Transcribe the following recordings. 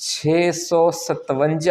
$657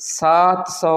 $700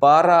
$12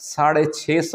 $650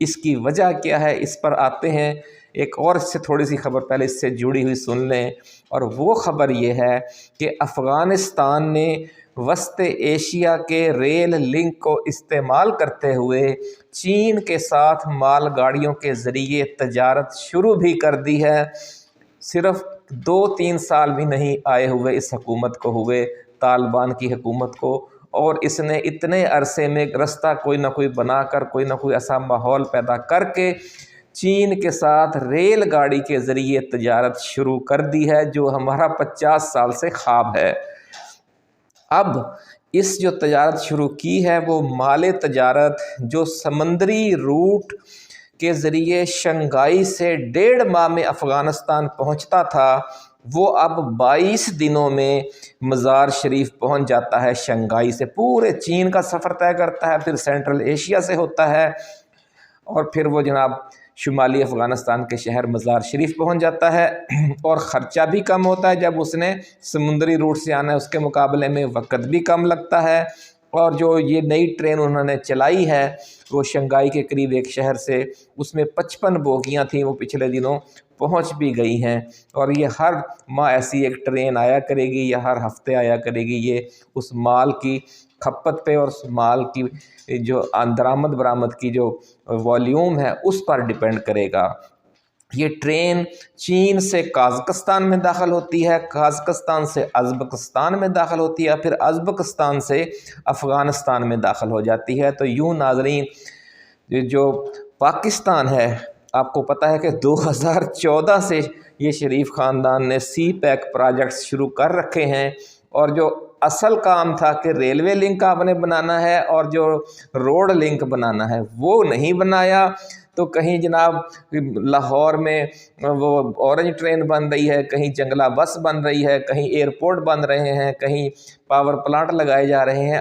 اس کی وجہ کیا ہے، اس پر آتے ہیں۔ ایک اور اس سے تھوڑی سی خبر پہلے اس سے جڑی ہوئی سن لیں، اور وہ خبر یہ ہے کہ افغانستان نے وسط ایشیا کے ریل لنک کو استعمال کرتے ہوئے چین کے ساتھ مال گاڑیوں کے ذریعے تجارت شروع بھی کر دی ہے۔ صرف 2-3 سال بھی نہیں آئے ہوئے اس حکومت کو ہوئے، طالبان کی حکومت کو، اور اس نے اتنے عرصے میں رستہ کوئی نہ کوئی بنا کر، کوئی نہ کوئی ایسا ماحول پیدا کر کے چین کے ساتھ ریل گاڑی کے ذریعے تجارت شروع کر دی ہے، جو ہمارا 50 سال سے خواب ہے۔ اب اس جو تجارت شروع کی ہے وہ مال تجارت جو سمندری روٹ کے ذریعے شنگھائی سے 1.5 ماہ میں افغانستان پہنچتا تھا، وہ اب 22 دنوں میں مزار شریف پہنچ جاتا ہے۔ شنگھائی سے پورے چین کا سفر طے کرتا ہے، پھر سینٹرل ایشیا سے ہوتا ہے، اور پھر وہ جناب شمالی افغانستان کے شہر مزار شریف پہنچ جاتا ہے، اور خرچہ بھی کم ہوتا ہے جب اس نے سمندری روٹ سے آنا ہے، اس کے مقابلے میں وقت بھی کم لگتا ہے۔ اور جو یہ نئی ٹرین انہوں نے چلائی ہے وہ شنگھائی کے قریب ایک شہر سے، اس میں 55 بوگیاں تھیں، وہ پچھلے دنوں پہنچ بھی گئی ہیں، اور یہ ہر ماہ ایسی ایک ٹرین آیا کرے گی یا ہر ہفتے آیا کرے گی۔ یہ اس مال کی کھپت پہ اور اس مال کی جو درآمد برآمد کی جو والیوم ہے اس پر ڈیپینڈ کرے گا۔ یہ ٹرین چین سے قازقستان میں داخل ہوتی ہے، قازقستان سے ازبکستان میں داخل ہوتی ہے، پھر ازبکستان سے افغانستان میں داخل ہو جاتی ہے۔ تو یوں ناظرین جو پاکستان ہے، آپ کو پتہ ہے کہ 2014 سے یہ شریف خاندان نے سی پیک پروجیکٹس شروع کر رکھے ہیں، اور جو اصل کام تھا کہ ریلوے لنک آپ نے بنانا ہے اور جو روڈ لنک بنانا ہے وہ نہیں بنایا۔ تو کہیں جناب لاہور میں وہ اورنج ٹرین بن رہی ہے، کہیں جنگلہ بس بن رہی ہے، کہیں ایئرپورٹ بن رہے ہیں، کہیں پاور پلانٹ لگائے جا رہے ہیں،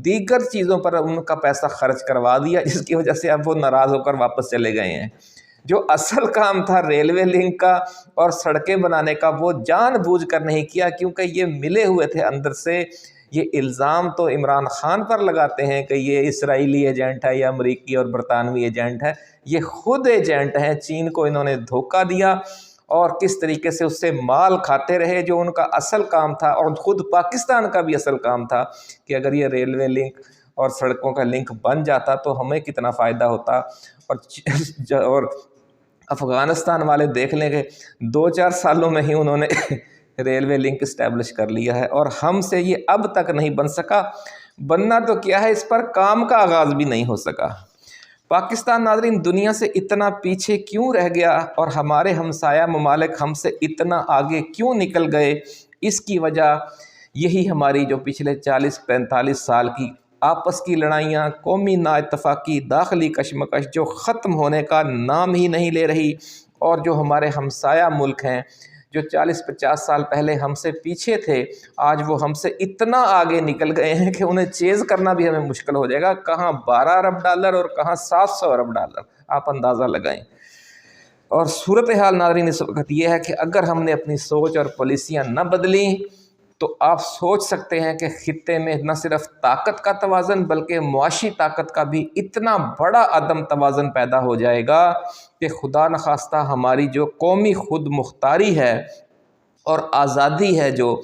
دیگر چیزوں پر ان کا پیسہ خرچ کروا دیا، جس کی وجہ سے اب وہ ناراض ہو کر واپس چلے گئے ہیں۔ جو اصل کام تھا ریلوے لنک کا اور سڑکیں بنانے کا وہ جان بوجھ کر نہیں کیا، کیونکہ یہ ملے ہوئے تھے اندر سے۔ یہ الزام تو عمران خان پر لگاتے ہیں کہ یہ اسرائیلی ایجنٹ ہے یا امریکی اور برطانوی ایجنٹ ہے، یہ خود ایجنٹ ہیں۔ چین کو انہوں نے دھوکہ دیا اور کس طریقے سے اس سے مال کھاتے رہے، جو ان کا اصل کام تھا، اور خود پاکستان کا بھی اصل کام تھا کہ اگر یہ ریلوے لنک اور سڑکوں کا لنک بن جاتا تو ہمیں کتنا فائدہ ہوتا۔ اور افغانستان والے دیکھ لیں کہ 2-4 سالوں میں ہی انہوں نے ریلوے لنک اسٹیبلش کر لیا ہے، اور ہم سے یہ اب تک نہیں بن سکا۔ بننا تو کیا ہے، اس پر کام کا آغاز بھی نہیں ہو سکا۔ پاکستان ناظرین دنیا سے اتنا پیچھے کیوں رہ گیا، اور ہمارے ہمسایہ ممالک ہم سے اتنا آگے کیوں نکل گئے؟ اس کی وجہ یہی ہماری جو پچھلے 40-45 سال کی آپس کی لڑائیاں، قومی نا اتفاقی، داخلی کشمکش جو ختم ہونے کا نام ہی نہیں لے رہی، اور جو ہمارے ہمسایہ ملک ہیں جو 40-50 سال پہلے ہم سے پیچھے تھے، آج وہ ہم سے اتنا آگے نکل گئے ہیں کہ انہیں چیز کرنا بھی ہمیں مشکل ہو جائے گا۔ کہاں $12 ارب اور کہاں $700 ارب، آپ اندازہ لگائیں۔ اور صورتحال ناظرین اس وقت یہ ہے کہ اگر ہم نے اپنی سوچ اور پالیسیاں نہ بدلیں تو آپ سوچ سکتے ہیں کہ خطے میں نہ صرف طاقت کا توازن بلکہ معاشی طاقت کا بھی اتنا بڑا عدم توازن پیدا ہو جائے گا کہ خدا نخواستہ ہماری جو قومی خود مختاری ہے اور آزادی ہے جو،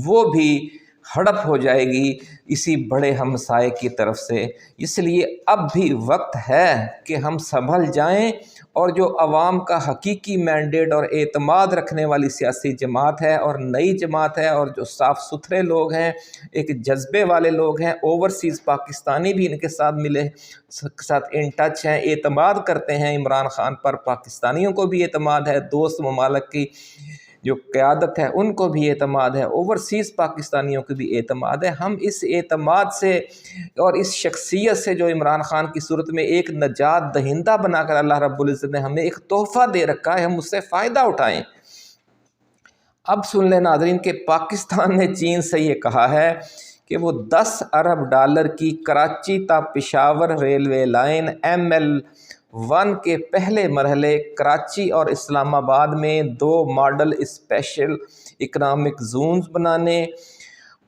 وہ بھی ہڑپ ہو جائے گی اسی بڑے ہمسائے کی طرف سے۔ اس لیے اب بھی وقت ہے کہ ہم سنبھل جائیں، اور جو عوام کا حقیقی مینڈیٹ اور اعتماد رکھنے والی سیاسی جماعت ہے اور نئی جماعت ہے، اور جو صاف ستھرے لوگ ہیں، ایک جذبے والے لوگ ہیں، اوورسیز پاکستانی بھی ان کے ساتھ ملے ساتھ ان ٹچ ہیں، اعتماد کرتے ہیں عمران خان پر، پاکستانیوں کو بھی اعتماد ہے، دوست ممالک کی جو قیادت ہے ان کو بھی اعتماد ہے، اوورسیز پاکستانیوں کو بھی اعتماد ہے۔ ہم اس اعتماد سے اور اس شخصیت سے جو عمران خان کی صورت میں ایک نجات دہندہ بنا کر اللہ رب العزت نے ہمیں ایک تحفہ دے رکھا ہے، ہم اس سے فائدہ اٹھائیں۔ اب سن لیں ناظرین کہ پاکستان نے چین سے یہ کہا ہے کہ وہ $10 ارب کی کراچی تا پشاور ریلوے لائن ML1 کے پہلے مرحلے کراچی اور اسلام آباد میں 2 ماڈل اسپیشل اکنامک زونز بنانے،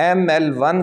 ML1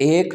1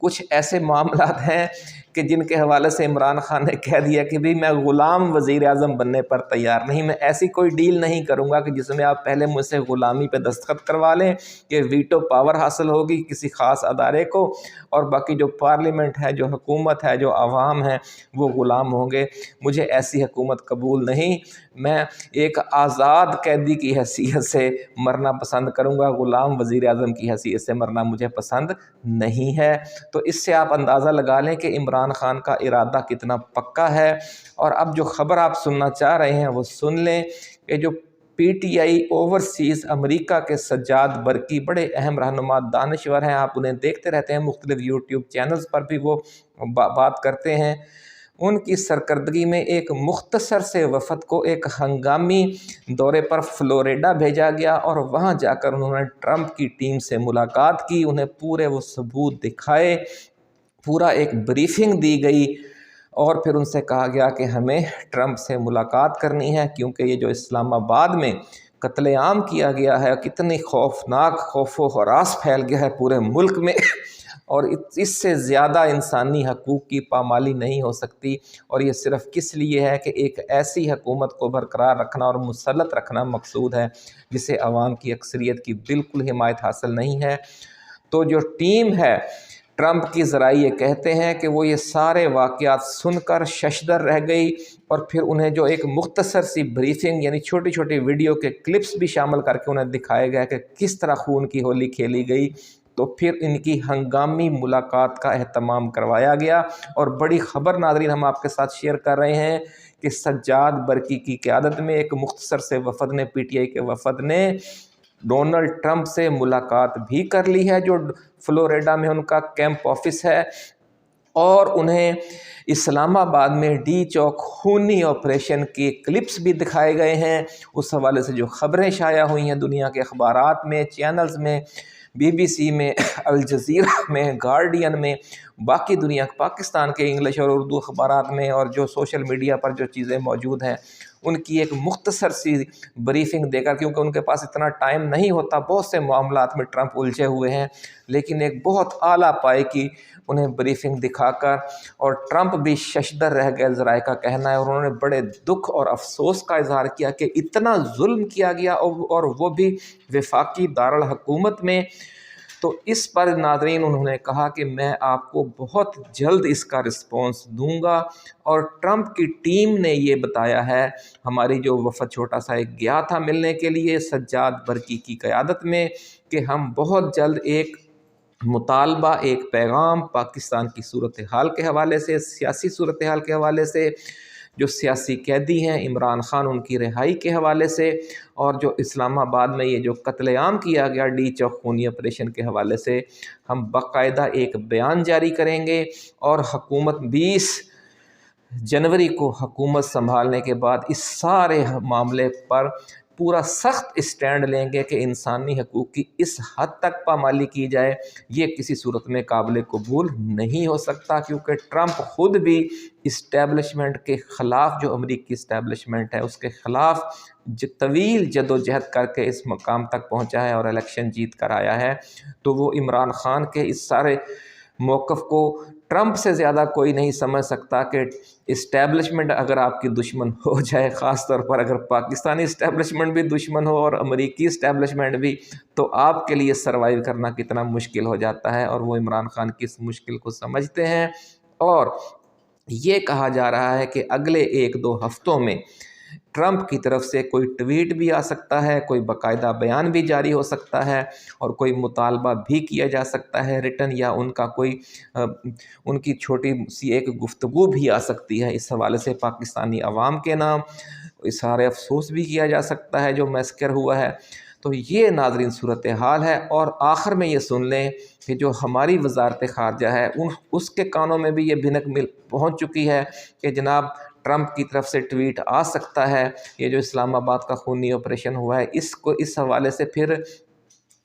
کچھ ایسے معاملات ہیں کہ جن کے حوالے سے عمران خان نے کہہ دیا کہ بھی میں غلام وزیر اعظم بننے پر تیار نہیں، میں ایسی کوئی ڈیل نہیں کروں گا کہ جس میں آپ پہلے مجھ سے غلامی پہ دستخط کروا لیں کہ ویٹو پاور حاصل ہوگی کسی خاص ادارے کو، اور باقی جو پارلیمنٹ ہے، جو حکومت ہے، جو عوام ہے وہ غلام ہوں گے۔ مجھے ایسی حکومت قبول نہیں، میں ایک آزاد قیدی کی حیثیت سے مرنا پسند کروں گا، غلام وزیر اعظم کی حیثیت سے مرنا مجھے پسند نہیں ہے۔ تو اس سے آپ اندازہ لگا لیں کہ عمران خان کا ارادہ کتنا پکا ہے۔ اور اب جو خبر آپ سننا چاہ رہے ہیں وہ سن لیں کہ جو پی ٹی آئی اوورسیز امریکہ کے سجاد برقی بڑے اہم رہنما دانشور ہیں، آپ انہیں دیکھتے رہتے ہیں مختلف یوٹیوب چینلز پر بھی وہ بات کرتے ہیں، ان کی سرکردگی میں ایک مختصر سے وفد کو ایک ہنگامی دورے پر فلوریڈا بھیجا گیا، اور وہاں جا کر انہوں نے ٹرمپ کی ٹیم سے ملاقات کی، انہیں پورے وہ ثبوت دکھائے، پورا ایک بریفنگ دی گئی، اور پھر ان سے کہا گیا کہ ہمیں ٹرمپ سے ملاقات کرنی ہے، کیونکہ یہ جو اسلام آباد میں قتل عام کیا گیا ہے، کتنی خوفناک خوف و ہراس پھیل گیا ہے پورے ملک میں، اور اس سے زیادہ انسانی حقوق کی پامالی نہیں ہو سکتی، اور یہ صرف کس لیے ہے کہ ایک ایسی حکومت کو برقرار رکھنا اور مسلط رکھنا مقصود ہے جسے عوام کی اکثریت کی بالکل حمایت حاصل نہیں ہے۔ تو جو ٹیم ہے ٹرمپ کی ذرائع یہ کہتے ہیں کہ وہ یہ سارے واقعات سن کر ششدر رہ گئی، اور پھر انہیں جو ایک مختصر سی بریفنگ یعنی چھوٹی چھوٹی ویڈیو کے کلپس بھی شامل کر کے انہیں دکھائے گئے کہ کس طرح خون کی ہولی کھیلی گئی، تو پھر ان کی ہنگامی ملاقات کا اہتمام کروایا گیا۔ اور بڑی خبر ناظرین ہم آپ کے ساتھ شیئر کر رہے ہیں کہ سجاد برقی کی قیادت میں ایک مختصر سے وفد نے، پی ٹی آئی کے وفد نے ڈونلڈ ٹرمپ سے ملاقات بھی کر لی ہے، جو فلوریڈا میں ان کا کیمپ آفس ہے، اور انہیں اسلام آباد میں ڈی چوک خونی آپریشن کے کلپس بھی دکھائے گئے ہیں۔ اس حوالے سے جو خبریں شائع ہوئی ہیں دنیا کے اخبارات میں، چینلز میں، بی بی سی میں، الجزیرہ میں، گارڈین میں، باقی دنیا پاکستان کے انگلش اور اردو اخبارات میں، اور جو سوشل میڈیا پر جو چیزیں موجود ہیں ان کی ایک مختصر سی بریفنگ دے کر، کیونکہ ان کے پاس اتنا ٹائم نہیں ہوتا، بہت سے معاملات میں ٹرمپ الجھے ہوئے ہیں، لیکن ایک بہت اعلیٰ پائے کی انہیں بریفنگ دکھا کر، اور ٹرمپ بھی ششدر رہ گئے ذرائع کا کہنا ہے، اور انہوں نے بڑے دکھ اور افسوس کا اظہار کیا کہ اتنا ظلم کیا گیا، اور وہ بھی وفاقی دارالحکومت میں۔ تو اس پر ناظرین انہوں نے کہا کہ میں آپ کو بہت جلد اس کا رسپانس دوں گا، اور ٹرمپ کی ٹیم نے یہ بتایا ہے، ہماری جو وفد چھوٹا سا ایک گیا تھا ملنے کے لیے سجاد برقی کی قیادت میں، کہ ہم بہت جلد ایک مطالبہ، ایک پیغام پاکستان کی صورتحال کے حوالے سے، سیاسی صورتحال کے حوالے سے، جو سیاسی قیدی ہیں عمران خان ان کی رہائی کے حوالے سے، اور جو اسلام آباد میں یہ جو قتل عام کیا گیا ڈی چوک خونی آپریشن کے حوالے سے، ہم باقاعدہ ایک بیان جاری کریں گے، اور حکومت 20 جنوری کو حکومت سنبھالنے کے بعد اس سارے معاملے پر پورا سخت اسٹینڈ لیں گے کہ انسانی حقوق کی اس حد تک پامالی کی جائے، یہ کسی صورت میں قابل قبول نہیں ہو سکتا، کیونکہ ٹرمپ خود بھی اسٹیبلشمنٹ کے خلاف، جو امریکی اسٹیبلشمنٹ ہے اس کے خلاف طویل جد و جہد کر کے اس مقام تک پہنچا ہے اور الیکشن جیت کر آیا ہے۔ تو وہ عمران خان کے اس سارے موقف کو ٹرمپ سے زیادہ کوئی نہیں سمجھ سکتا کہ اسٹیبلشمنٹ اگر آپ کی دشمن ہو جائے، خاص طور پر اگر پاکستانی اسٹیبلشمنٹ بھی دشمن ہو اور امریکی اسٹیبلشمنٹ بھی، تو آپ کے لیے سروائیو کرنا کتنا مشکل ہو جاتا ہے، اور وہ عمران خان کی اس مشکل کو سمجھتے ہیں۔ اور یہ کہا جا رہا ہے کہ اگلے 1-2 ہفتوں میں ٹرمپ کی طرف سے کوئی ٹویٹ بھی آ سکتا ہے، کوئی باقاعدہ بیان بھی جاری ہو سکتا ہے، اور کوئی مطالبہ بھی کیا جا سکتا ہے ریٹن، یا ان کا کوئی ان کی چھوٹی سی ایک گفتگو بھی آ سکتی ہے۔ اس حوالے سے پاکستانی عوام کے نام اظہار افسوس بھی کیا جا سکتا ہے جو میسکر ہوا ہے۔ تو یہ ناظرین صورتحال ہے، اور آخر میں یہ سن لیں کہ جو ہماری وزارت خارجہ ہے اس کے کانوں میں بھی یہ بھنک پہنچ چکی ہے کہ جناب ٹرمپ کی طرف سے ٹویٹ آ سکتا ہے، یہ جو اسلام آباد کا خونی آپریشن ہوا ہے اس حوالے سے پھر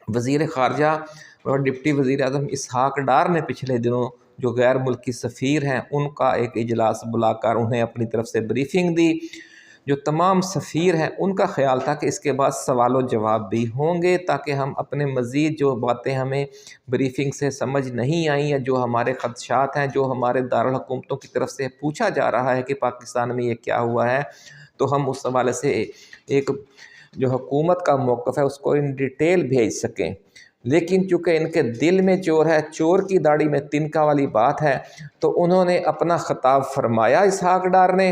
وزیر خارجہ اور ڈپٹی وزیر اعظم اسحاق ڈار نے پچھلے دنوں جو غیر ملکی سفیر ہیں ان کا ایک اجلاس بلا کر انہیں اپنی طرف سے بریفنگ دی۔ جو تمام سفیر ہیں ان کا خیال تھا کہ اس کے بعد سوال و جواب بھی ہوں گے تاکہ ہم اپنے مزید جو باتیں ہمیں بریفنگ سے سمجھ نہیں آئیں یا جو ہمارے خدشات ہیں جو ہمارے دارالحکومتوں کی طرف سے پوچھا جا رہا ہے کہ پاکستان میں یہ کیا ہوا ہے، تو ہم اس حوالے سے ایک جو حکومت کا موقف ہے اس کو ان ڈیٹیل بھیج سکیں۔ لیکن چونکہ ان کے دل میں چور ہے، چور کی داڑھی میں تنکا والی بات ہے، تو انہوں نے اپنا خطاب فرمایا اسحاق ڈار نے،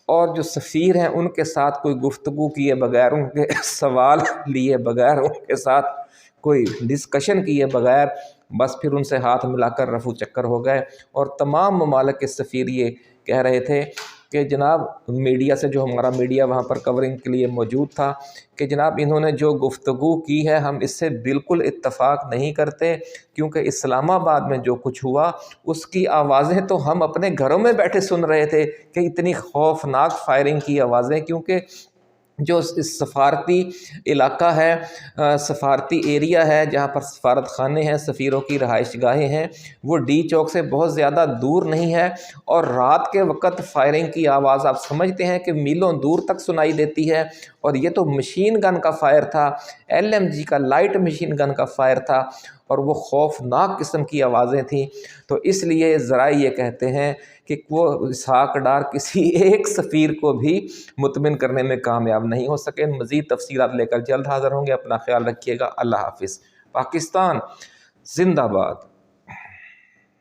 اور جو سفیر ہیں ان کے ساتھ کوئی گفتگو کیے بغیر، ان کے سوال لیے بغیر، ان کے ساتھ کوئی ڈسکشن کیے بغیر بس پھر ان سے ہاتھ ملا کر رفو چکر ہو گئے۔ اور تمام ممالک کے سفیر یہ کہہ رہے تھے کہ جناب میڈیا سے، جو ہمارا میڈیا وہاں پر کورنگ کے لیے موجود تھا، کہ جناب انہوں نے جو گفتگو کی ہے ہم اس سے بالکل اتفاق نہیں کرتے، کیونکہ اسلام آباد میں جو کچھ ہوا اس کی آوازیں تو ہم اپنے گھروں میں بیٹھے سن رہے تھے کہ اتنی خوفناک فائرنگ کی آوازیں، کیونکہ جو اس سفارتی علاقہ ہے، سفارتی ایریا ہے جہاں پر سفارت خانے ہیں، سفیروں کی رہائش گاہیں ہیں، وہ ڈی چوک سے بہت زیادہ دور نہیں ہے، اور رات کے وقت فائرنگ کی آواز آپ سمجھتے ہیں کہ میلوں دور تک سنائی دیتی ہے، اور یہ تو مشین گن کا فائر تھا، LMG کا لائٹ مشین گن کا فائر تھا، اور وہ خوفناک قسم کی آوازیں تھیں۔ تو اس لیے ذرائع یہ کہتے ہیں کہ وہ اسحاق ڈار کسی ایک سفیر کو بھی مطمئن کرنے میں کامیاب نہیں ہو سکے۔ مزید تفصیلات لے کر جلد حاضر ہوں گے، اپنا خیال رکھیے گا، اللہ حافظ۔ پاکستان زندہ باد۔